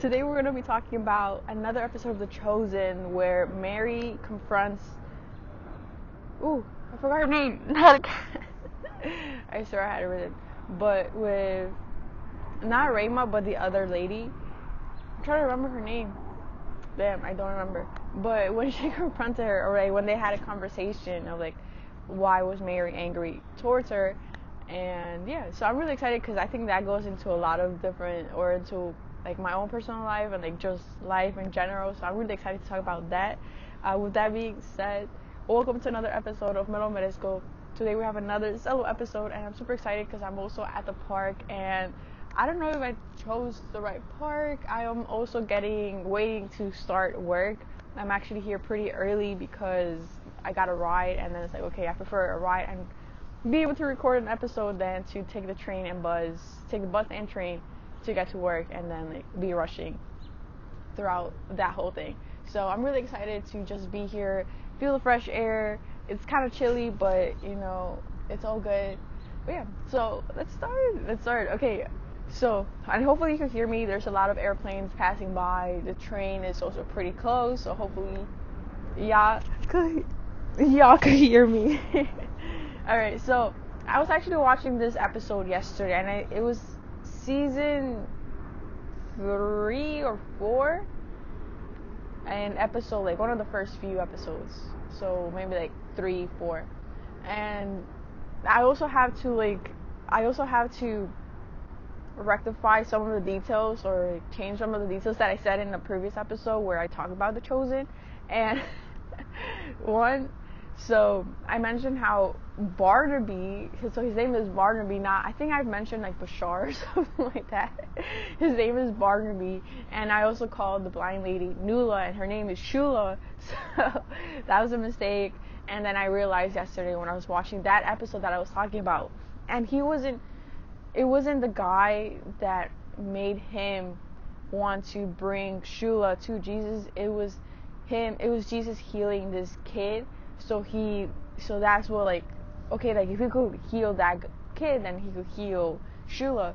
Today we're going to be talking about another episode of The Chosen where Mary confronts. Ooh, I forgot her name. I swear I had it written. But with not Rayma, but the other lady. I'm trying to remember her name. Damn, I don't remember. But when she confronted her, or like when they had a conversation of like, why was Mary angry towards her? And yeah, so I'm really excited because I think that goes into a lot of different, or into like my own personal life and like just life in general. So I'm really excited to talk about that. With that being said, welcome to another episode of Melo Meresco. Today we have another solo episode, and I'm super excited because I'm also at the park, and I don't know if I chose the right park. I am also waiting to start work. I'm actually here pretty early because I got a ride, and then it's like, okay, I prefer a ride and be able to record an episode than to take the bus and train to get to work and then like be rushing throughout that whole thing. So I'm really excited to just be here, feel the fresh air. It's kind of chilly, but you know, it's all good. But yeah, so let's start. Okay, so, and hopefully you can hear me. There's a lot of airplanes passing by. The train is also pretty close, so hopefully y'all could hear me. Alright, so I was actually watching this episode yesterday, and it was season 3 or 4, and episode, like one of the first few episodes, so maybe like 3, 4, and I also have to rectify some of the details or change some of the details that I said in the previous episode where I talked about The Chosen. And so I mentioned how Barnaby, so his name is Barnaby, I think I've mentioned like Bashar or something like that. His name is Barnaby, and I also called the blind lady Nula, and her name is Shula, so that was a mistake. And then I realized yesterday when I was watching that episode that I was talking about, and it wasn't the guy that made him want to bring Shula to Jesus. It was Jesus healing this kid. So that's what, like, okay, like if he could heal that kid, then he could heal Shula.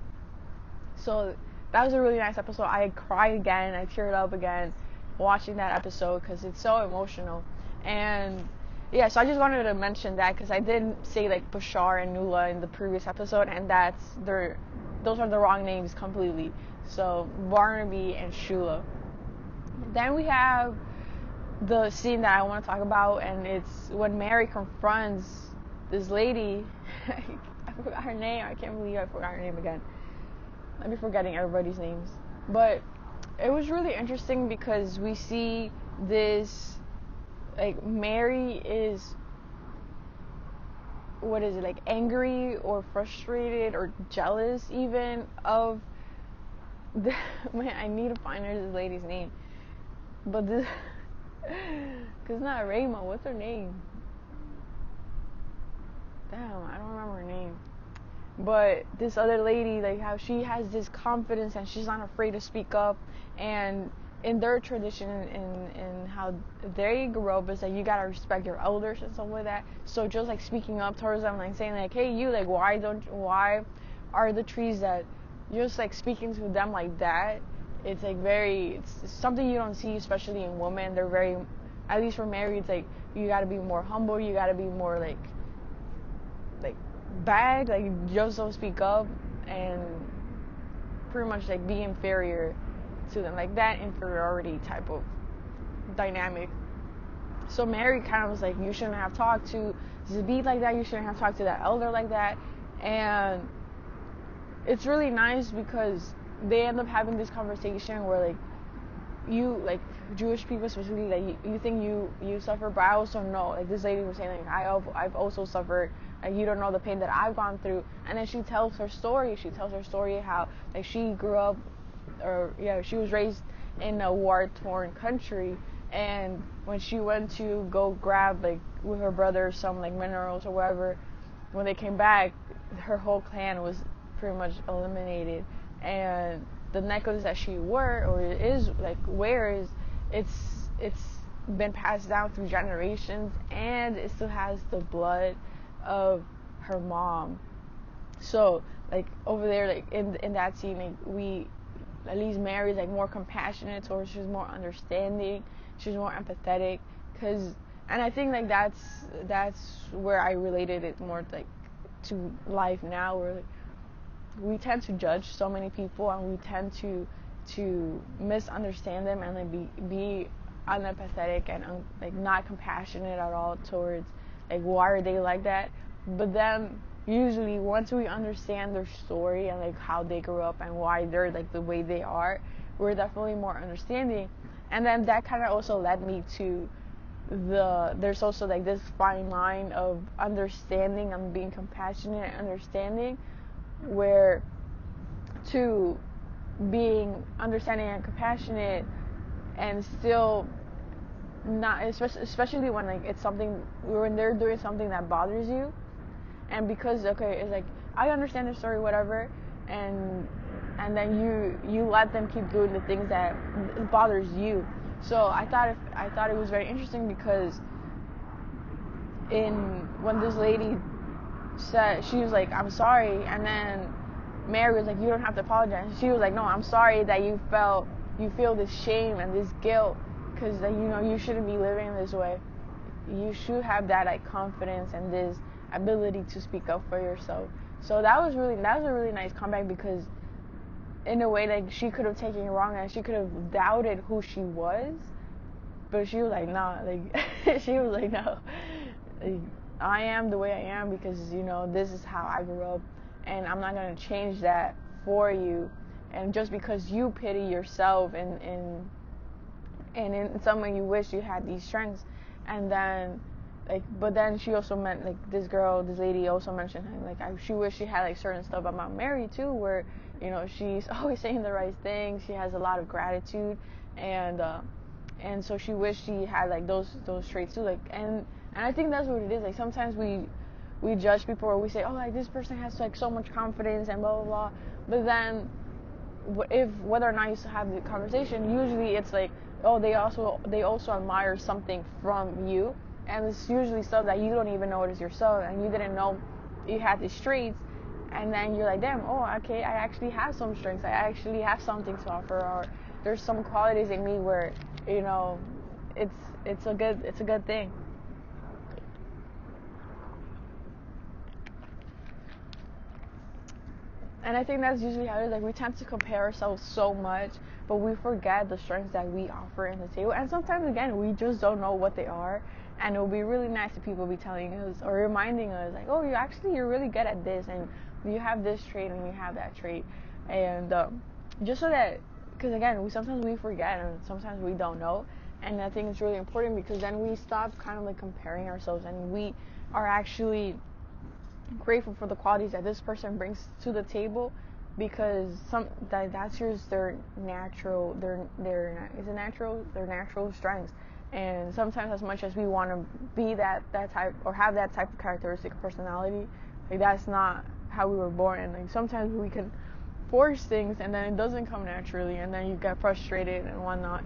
So that was a really nice episode. I cried again. I teared up again watching that episode because it's so emotional. And yeah, so I just wanted to mention that because I did say like Bashar and Nula in the previous episode, and those are the wrong names completely. So Barnaby and Shula. Then we have the scene that I want to talk about, and it's when Mary confronts this lady. I forgot her name. I can't believe I forgot her name again. I'll be forgetting everybody's names. But it was really interesting because we see this, like, Mary is, what is it, like angry or frustrated or jealous even of the, man, I need to find this lady's name. But this, because not Rayma, what's her name? Damn, I don't remember her name. But this other lady, like how she has this confidence and she's not afraid to speak up. And in their tradition and how they grew up is that you gotta respect your elders and stuff like that. So just like speaking up towards them, like saying like, hey, you, like why are the trees that, just like speaking to them like that, it's like it's something you don't see, especially in women. They're very, at least for Mary, it's like you gotta be more humble, you gotta be more like bad, like just don't speak up and pretty much like be inferior to them, like that inferiority type of dynamic. So Mary kind of was like, you shouldn't have talked to Zabid like that, you shouldn't have talked to that elder like that. And it's really nice because they end up having this conversation where like, you, like Jewish people specifically, like you think you suffer, but I also know, like this lady was saying, like I've also suffered, like you don't know the pain that I've gone through. And then she tells her story how like she grew up, or yeah, she was raised in a war-torn country, and when she went to go grab, like with her brother, some like minerals or whatever, when they came back, her whole clan was pretty much eliminated. And the necklace that she wears, it's been passed down through generations, and it still has the blood of her mom. So like over there, like in that scene, like at least Mary is like more compassionate towards, she's more understanding, she's more empathetic, and I think like that's where I related it more like to life now, where like, we tend to judge so many people, and we tend to misunderstand them, and like be unempathetic and like not compassionate at all towards like why are they like that. But then usually once we understand their story and like how they grew up and why they're like the way they are, we're definitely more understanding. And then that kind of also led me to there's also like this fine line of understanding and being compassionate and understanding, where to being understanding and compassionate and still not, especially when like it's something, when they're doing something that bothers you, and because okay, it's like I understand the story, whatever, and then you let them keep doing the things that bothers you. So I thought it was very interesting, because when this lady said, she was like, I'm sorry, and then Mary was like, you don't have to apologize. She was like, no, I'm sorry that you feel this shame and this guilt, because like, you know, you shouldn't be living this way. You should have that like confidence and this ability to speak up for yourself. So that was a really nice comeback, because in a way like she could have taken it wrong and she could have doubted who she was, but she was like, nah, like she was like, no, like, I am the way I am because, you know, this is how I grew up, and I'm not going to change that for you. And just because you pity yourself and in some way you wish you had these strengths. And then like, but then she also meant like this lady also mentioned like she wished she had like certain stuff about Mary too, where, you know, she's always saying the right thing, she has a lot of gratitude, and so she wished she had like those traits too, like, and I think that's what it is. Like sometimes we judge people, or we say, oh, like this person has like so much confidence and blah blah blah, but then whether or not you have the conversation, usually it's like, oh, they also admire something from you, and it's usually stuff that you don't even notice yourself, and you didn't know you had these traits, and then you're like, damn, oh, okay, I actually have some strengths, I actually have something to offer, or there's some qualities in me where, you know, it's a good thing. And I think that's usually how it is. Like, we tend to compare ourselves so much, but we forget the strengths that we offer in the table. And sometimes, again, we just don't know what they are. And it would be really nice if people be telling us or reminding us, like, oh, you're really good at this, and you have this trait, and you have that trait. And just so that, because again, sometimes we forget, and sometimes we don't know. And I think it's really important, because then we stop kind of like comparing ourselves, and we are actually grateful for the qualities that this person brings to the table, because that's just their natural strengths. And sometimes, as much as we want to be that type or have that type of characteristic of personality, like that's not how we were born. And like sometimes we can force things and then it doesn't come naturally, and then you get frustrated and whatnot.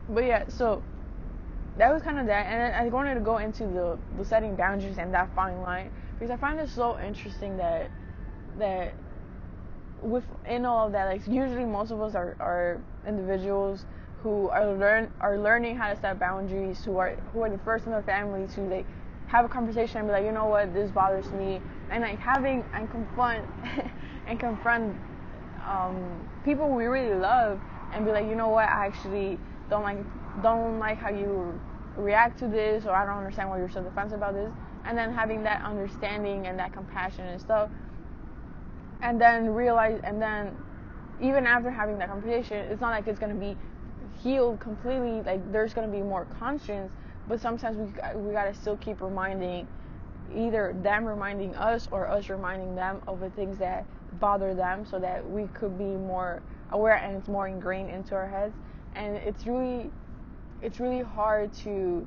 But yeah, so that was kind of that. And I wanted to go into the setting boundaries and that fine line, because I find it so interesting that within all of that, like usually most of us are individuals who are learning how to set boundaries, who are the first in their family to like have a conversation and be like, you know what, this bothers me, and like having and confront people we really love, and be like, you know what, I actually don't like how you react to this, or I don't understand why you're so defensive about this. And then having that understanding and that compassion and stuff, and then even after having that conversation, it's not like it's going to be healed completely. Like there's going to be more conscience, but sometimes we got to still keep reminding, either them reminding us or us reminding them of the things that bother them, so that we could be more aware and it's more ingrained into our heads. And it's really hard to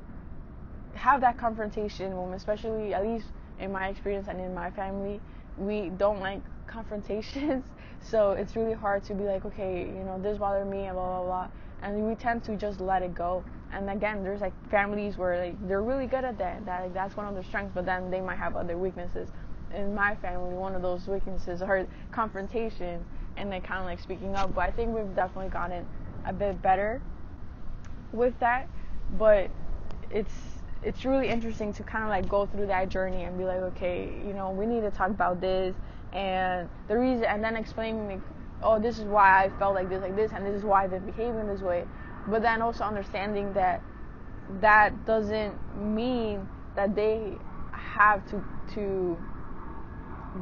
have that confrontation, especially, at least in my experience and in my family, we don't like confrontations. So it's really hard to be like, okay, you know, this bothered me and blah blah blah, and we tend to just let it go. And again, there's like families where like they're really good at that like, that's one of their strengths, but then they might have other weaknesses. In my family, one of those weaknesses are confrontation, and like kind of like speaking up. But I think we've definitely gotten a bit better with that. But it's really interesting to kind of like go through that journey and be like, okay, you know, we need to talk about this, and the reason, and then explaining like, oh, this is why I felt like this, and this is why I've been behaving this way. But then also understanding that that doesn't mean that they have to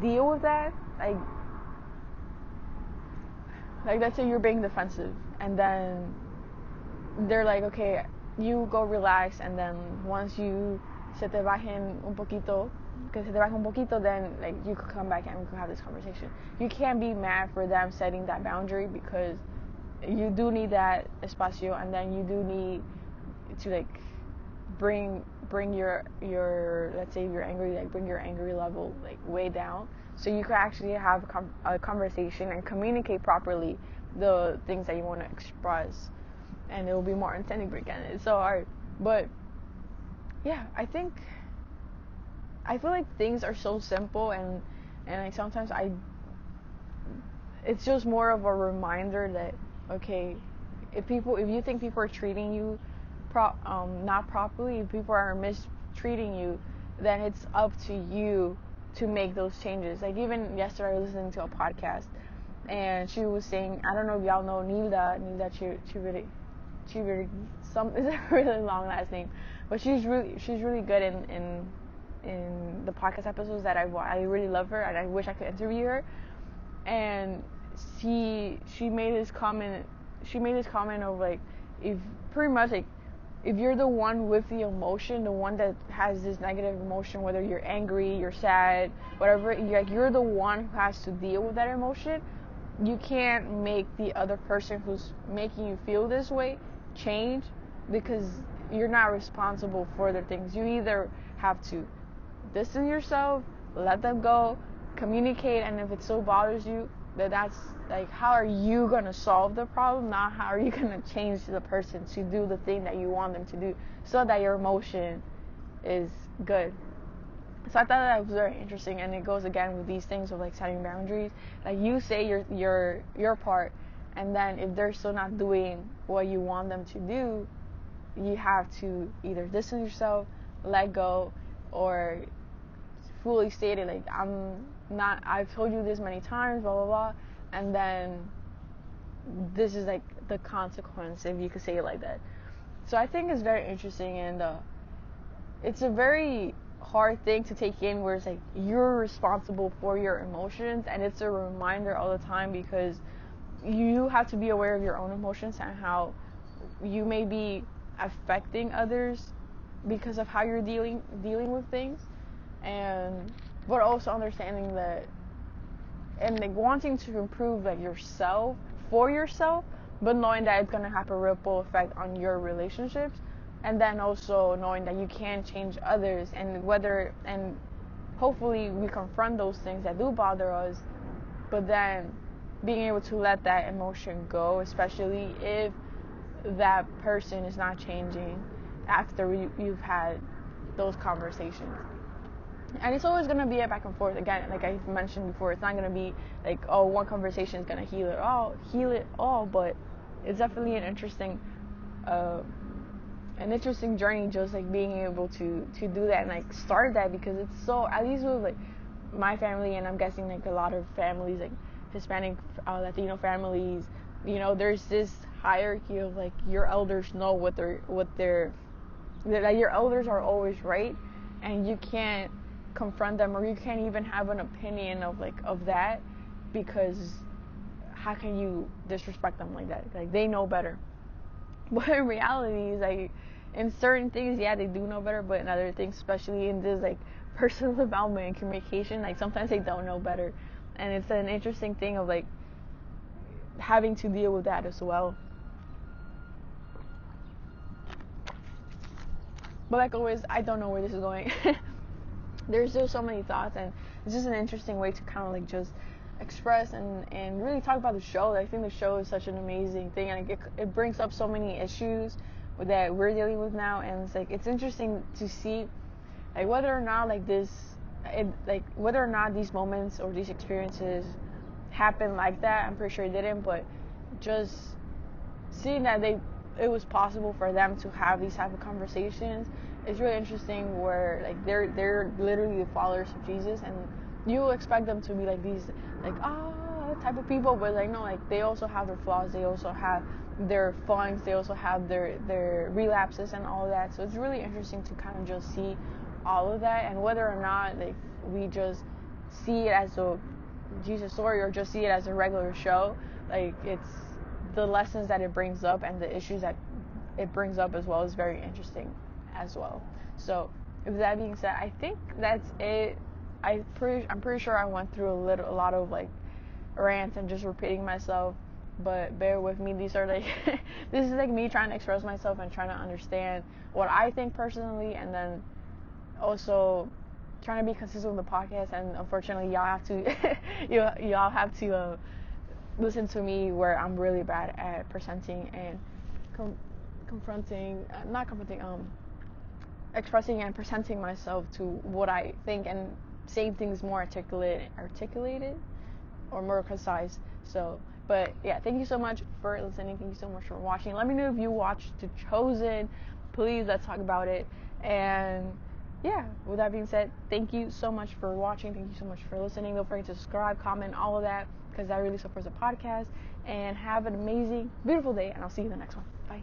deal with that. Like let's say you're being defensive, and then they're like, okay, you go relax, and then once you se te bajen un poquito, que se te baje un poquito, then like you could come back and we could have this conversation. You can't be mad for them setting that boundary, because you do need that espacio, and then you do need to like bring your let's say if you're angry, like bring your angry level like way down, so you could actually have a conversation and communicate properly the things that you want to express, and it will be more authentic. Again, it's so hard, but yeah, I feel like things are so simple, and like sometimes it's just more of a reminder that, okay, if you think people are treating you not properly, if people are mistreating you, then it's up to you to make those changes. Like even yesterday I was listening to a podcast, and she was saying, I don't know if y'all know Nilda Chiviri, some is a really long last name, but she's really good in the podcast episodes that I really love her, and I wish I could interview her. And she made this comment of like, if pretty much like, if you're the one with the emotion, the one that has this negative emotion, whether you're angry, you're sad, whatever, you're the one who has to deal with that emotion. You can't make the other person who's making you feel this way change, because you're not responsible for their things. You either have to distance yourself, let them go, communicate, and if it so bothers you, that's like, how are you gonna solve the problem, not how are you gonna change the person to do the thing that you want them to do, so that your emotion is good. So I thought that was very interesting, and it goes again with these things of like setting boundaries. Like you say your part, and then if they're still not doing what you want them to do, you have to either distance yourself, let go, or fully state it, like, I've told you this many times, blah blah blah, and then this is like the consequence, if you could say it like that. So I think it's very interesting, and it's a very hard thing to take in, where it's like you're responsible for your emotions, and it's a reminder all the time, because you have to be aware of your own emotions and how you may be affecting others because of how you're dealing with things, and but also understanding that, and like wanting to improve like yourself for yourself, but knowing that it's going to have a ripple effect on your relationships, and then also knowing that you can change others, and hopefully we confront those things that do bother us, but then being able to let that emotion go, especially if that person is not changing after you've had those conversations. And it's always going to be a back and forth. Again, like I mentioned before, it's not going to be like, oh, one conversation is going to heal it all, but it's definitely an interesting journey, just like being able to do that and like start that, because it's so, at least with like my family, and I'm guessing like a lot of families, like Hispanic, Latino families, you know, there's this hierarchy of like your elders know what they're like, your elders are always right, and you can't confront them, or you can't even have an opinion of that, because how can you disrespect them like that? Like, they know better. But in reality, is like, in certain things, yeah, they do know better, but in other things, especially in this like personal development and communication, like sometimes they don't know better, and it's an interesting thing of like having to deal with that as well. But like always, I don't know where this is going. There's just so many thoughts, and it's just an interesting way to kind of like just express and really talk about the show. I think the show is such an amazing thing, and it brings up so many issues that we're dealing with now, and it's like, it's interesting to see like whether or not like whether or not these moments or these experiences happen like that. I'm pretty sure it didn't, but just seeing that it was possible for them to have these type of conversations is really interesting. Where like they're literally the followers of Jesus, and you expect them to be like these like type of people, but like no, like they also have their flaws, they also have their funds, they also have their relapses and all of that. So it's really interesting to kind of just see all of that, and whether or not like we just see it as a Jesus story or just see it as a regular show, like it's the lessons that it brings up and the issues that it brings up as well is very interesting as well. So with that being said, I think that's it. I'm pretty sure I went through a lot of like rants and just repeating myself, but bear with me. These are like this is like me trying to express myself and trying to understand what I think personally, and then also trying to be consistent with the podcast. And unfortunately, y'all have to y'all have to listen to me where I'm really bad at presenting and expressing and presenting myself to what I think and saying things more articulated or more concise. So, but yeah, thank you so much for listening. Thank you so much for watching. Let me know if you watched The Chosen. Please, let's talk about it. And yeah, with that being said, thank you so much for watching. Thank you so much for listening. Don't forget to subscribe, comment, all of that, because that really supports the podcast. And have an amazing, beautiful day, and I'll see you in the next one. Bye.